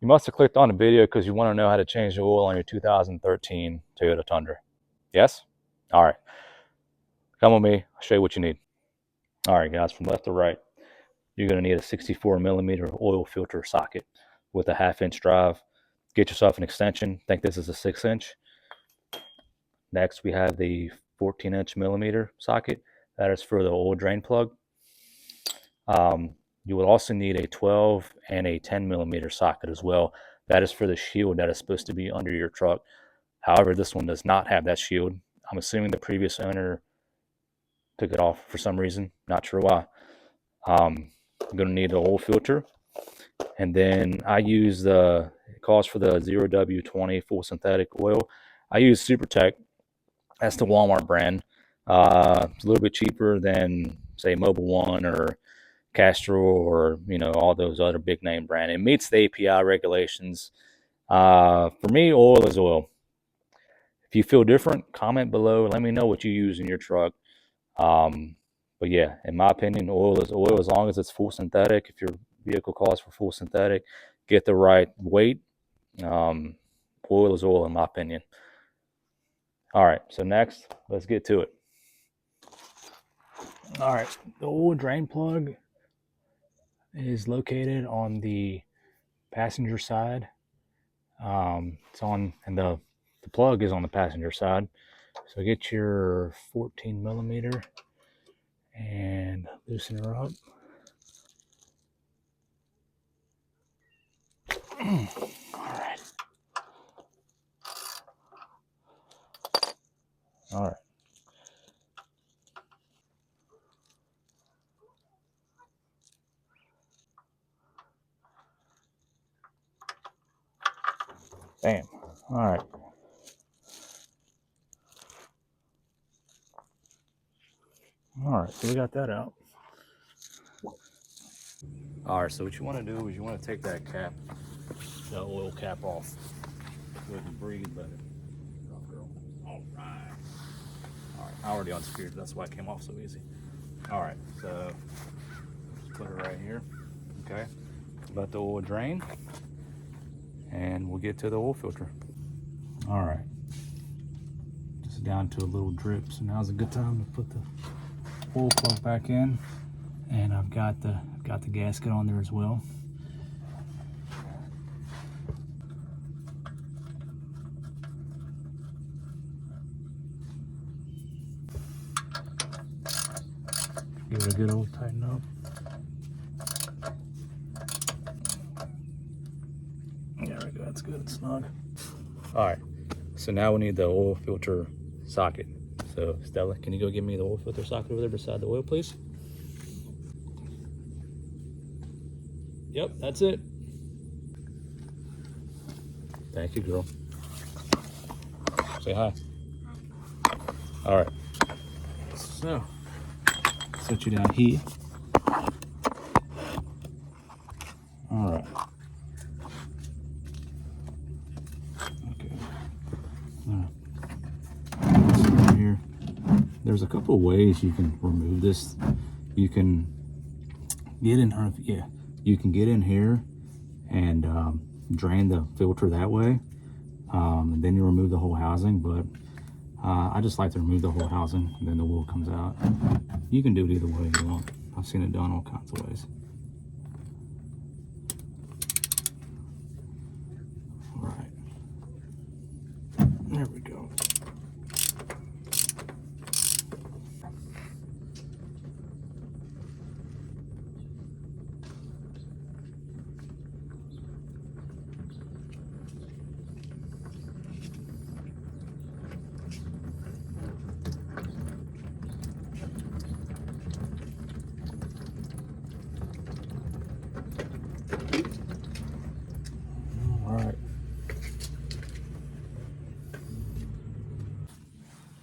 You must have clicked on the video because you want to know how to change the oil on your 2013 Toyota Tundra. Yes? All right. Come with me. I'll show you what you need. All right, guys, from left to right, you're going to need a 64 millimeter oil filter socket with a 1/2-inch drive. Get yourself an extension. I think this is a 6-inch. Next, we have the 14-inch millimeter socket. That is for the oil drain plug. You will also need a 12 and a 10 millimeter socket as well. That is for the shield that is supposed to be under your truck. However, this one does not have that shield. I'm assuming the previous owner took it off for some reason. Not sure why. I'm going to need an oil filter. And then I use it calls for the 0W20 full synthetic oil. I use SuperTech. That's the Walmart brand. It's a little bit cheaper than, say, Mobil One or Castrol or, all those other big name brand. It meets the API regulations. For me, oil is oil. If you feel different, comment below. Let me know what you use in your truck. But yeah, in my opinion, oil is oil as long as it's full synthetic. If your vehicle calls for full synthetic, get the right weight. Oil is oil in my opinion. All right, so next, let's get to it. All right, the oil drain plug is located on the passenger side. It's on, and the plug is on the passenger side. So get your 14 millimeter and loosen her up. All right. All right. Bam. All right. All right, so we got that out. All right, so what you want to do is you want to take that cap, the oil cap off. So it can breathe better. All right. All right, I already unscrewed. That's why it came off so easy. All right, so just put it right here. Okay. Let the oil drain, and we'll get to the oil filter. All right. Just down to a little drip. So now's a good time to put the oil plug back in, and I've got the gasket on there as well. Give it a good old tighten up. There we go, that's good, it's snug. All right, so now we need the oil filter socket. So Stella, can you go give me the oil filter socket over there beside the oil, please? Yep, that's it. Thank you, girl. Say hi. All right, so set you down here. All right. Okay. All right. So right here, there's a couple of ways you can remove this. You can get in, you can get in here and drain the filter that way. And then you remove the whole housing, but I just like to remove the whole housing and then the oil comes out. You can do it either way you want. I've seen it done all kinds of ways. All right, there we go.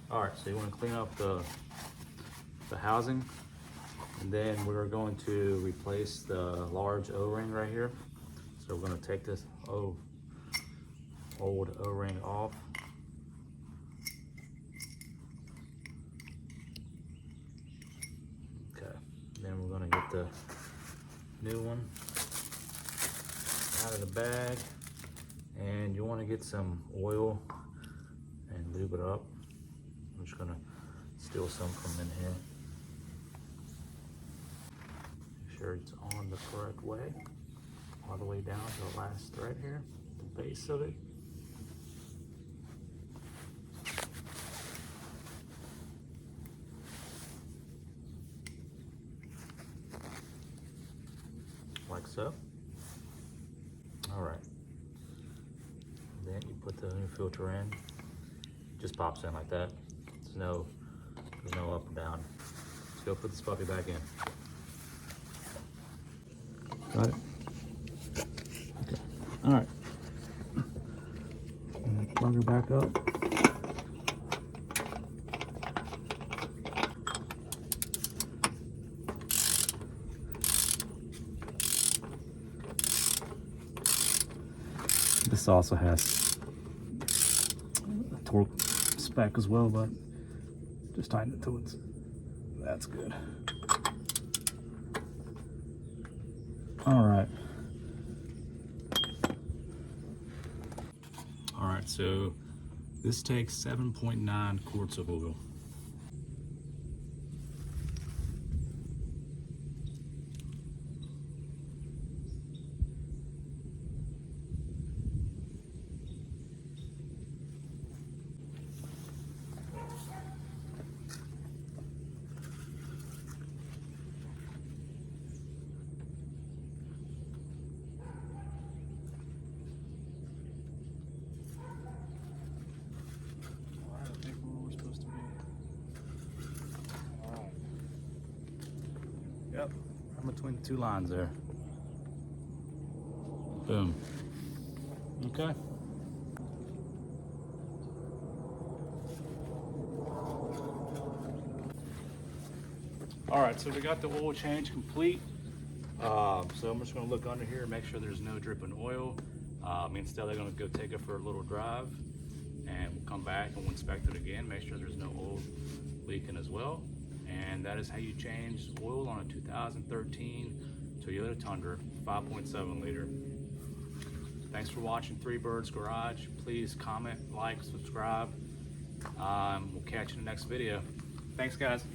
All right, so you want to clean up the housing, and then we're going to replace the large O-ring right here. So we're going to take this old O-ring off. Okay, then we're going to get the new one out of in a bag, and you want to get some oil and lube it up. I'm just gonna steal some from in here. Make sure it's on the correct way, all the way down to the last thread here, the base of it. Like so. All right. Then you put the new filter in. Just pops in like that. There's no up and down. Let's go put this puppy back in. Got it? Okay. All right. And plug her back up. This also has a torque spec as well, but just tighten it till it's, that's good. All right. All right, so this takes 7.9 quarts of oil. Yep, I'm between the two lines there. Boom. Okay. All right, so we got the oil change complete. So I'm just gonna look under here and make sure there's no dripping oil. Me and Stella are gonna go take it for a little drive, and we'll come back and we'll inspect it again, make sure there's no oil leaking as well. And that is how you change oil on a 2013 Toyota Tundra 5.7 liter. Thanks for watching Three Birds Garage. Please comment, like, subscribe. We'll catch you in the next video. Thanks, guys.